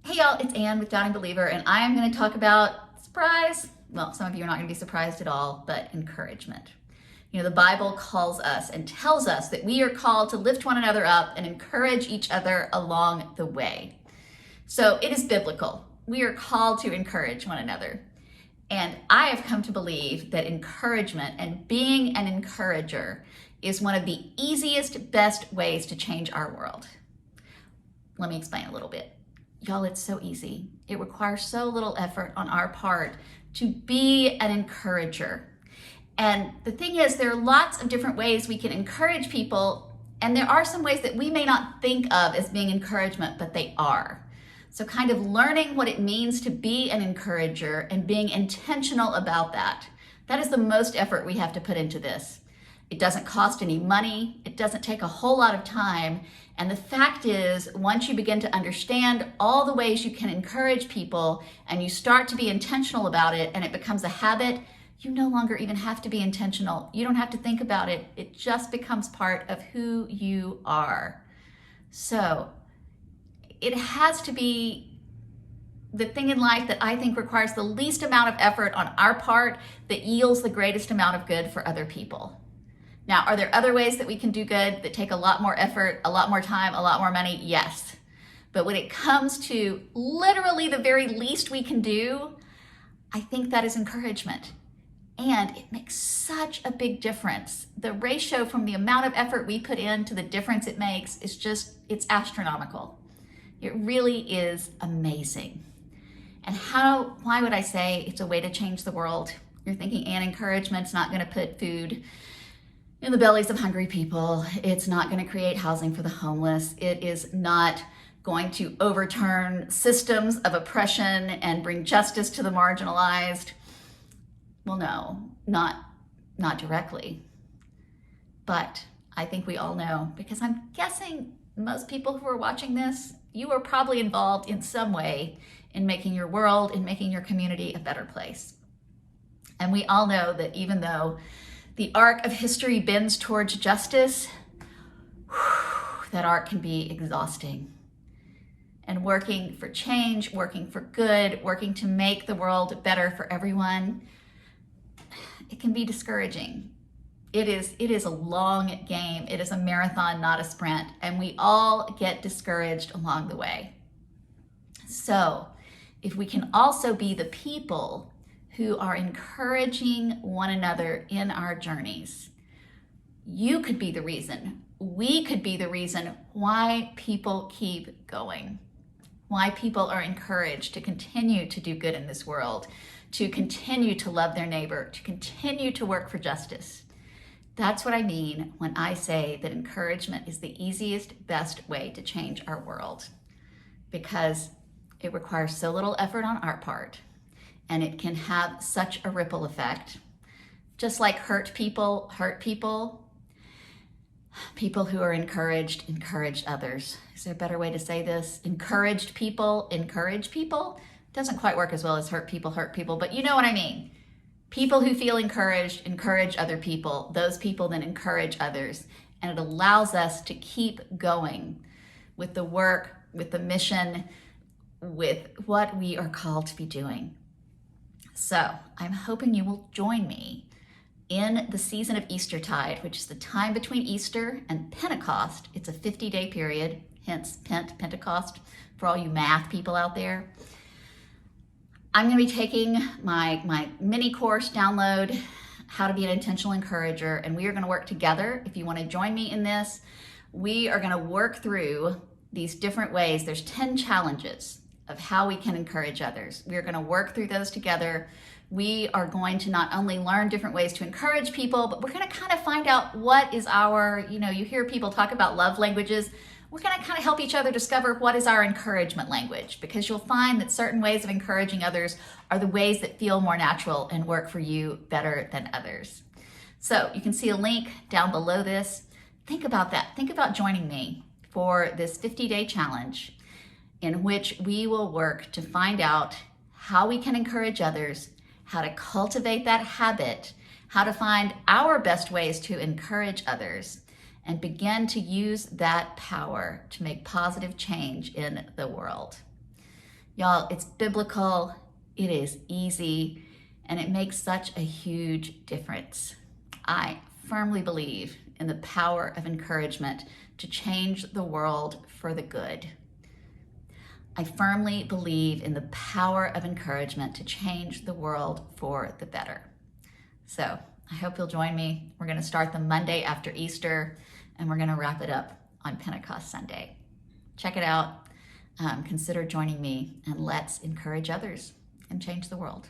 Hey y'all, it's Anne with Doubting Believer, and I am going to talk about, surprise, well, some of you are not going to be surprised at all, but encouragement. You know, the Bible calls us and tells us that we are called to lift one another up and encourage each other along the way. So it is biblical. We are called to encourage one another. And I have come to believe that encouragement and being an encourager is one of the easiest, best ways to change our world. Let me explain a little bit. Y'all, it's so easy. It requires so little effort on our part to be an encourager. And the thing is, there are lots of different ways we can encourage people, and there are some ways that we may not think of as being encouragement, but they are. So kind of learning what it means to be an encourager and being intentional about that. That is the most effort we have to put into this. It doesn't cost any money. It doesn't take a whole lot of time. And the fact is, once you begin to understand all the ways you can encourage people and you start to be intentional about it and it becomes a habit, you no longer even have to be intentional. You don't have to think about it. It just becomes part of who you are. So it has to be the thing in life that I think requires the least amount of effort on our part that yields the greatest amount of good for other people. Now, are there other ways that we can do good that take a lot more effort, a lot more time, a lot more money? Yes. But when it comes to literally the very least we can do, I think that is encouragement. And it makes such a big difference. The ratio from the amount of effort we put in to the difference it makes is just, it's astronomical. It really is amazing. And why would I say it's a way to change the world? You're thinking, and encouragement's not going to put food in the bellies of hungry people. It's not going to create housing for the homeless. It is not going to overturn systems of oppression and bring justice to the marginalized. Well, no, not directly. But I think we all know, because I'm guessing most people who are watching this, you are probably involved in some way in making your world, in making your community a better place. And we all know that even though the arc of history bends towards justice, that arc can be exhausting. And working for change, working for good, working to make the world better for everyone, it can be discouraging. It is a long game. It is a marathon, not a sprint. And we all get discouraged along the way. So if we can also be the people who are encouraging one another in our journeys, you could be the reason, we could be the reason why people keep going, why people are encouraged to continue to do good in this world, to continue to love their neighbor, to continue to work for justice. That's what I mean when I say that encouragement is the easiest, best way to change our world, because it requires so little effort on our part. And it can have such a ripple effect. Just like hurt people hurt people, people who are encouraged encourage others. Is there a better way to say this? Encouraged people encourage people. Doesn't quite work as well as hurt people, but you know what I mean. People who feel encouraged encourage other people. Those people then encourage others. And it allows us to keep going with the work, with the mission, with what we are called to be doing. So I'm hoping you will join me in the season of Eastertide, which is the time between Easter and Pentecost. It's a 50-day period, hence Pentecost, for all you math people out there. I'm going to be taking my mini course download, How to Be an Intentional Encourager, and we are going to work together. If you want to join me in this, we are going to work through these different ways. There's 10 challenges of how we can encourage others. We are going to work through those together. We are going to not only learn different ways to encourage people, but we're going to kind of find out what is our, you hear people talk about love languages. We're going to kind of help each other discover what is our encouragement language, because you'll find that certain ways of encouraging others are the ways that feel more natural and work for you better than others. So you can see a link down below this. Think about that. Think about joining me for this 50-day challenge, in which we will work to find out how we can encourage others, how to cultivate that habit, how to find our best ways to encourage others, and begin to use that power to make positive change in the world. Y'all, it's biblical, it is easy, and it makes such a huge difference. I firmly believe in the power of encouragement to change the world for the good. I firmly believe in the power of encouragement to change the world for the better. So I hope you'll join me. We're going to start the Monday after Easter, and we're going to wrap it up on Pentecost Sunday. Check it out. Consider joining me, and let's encourage others and change the world.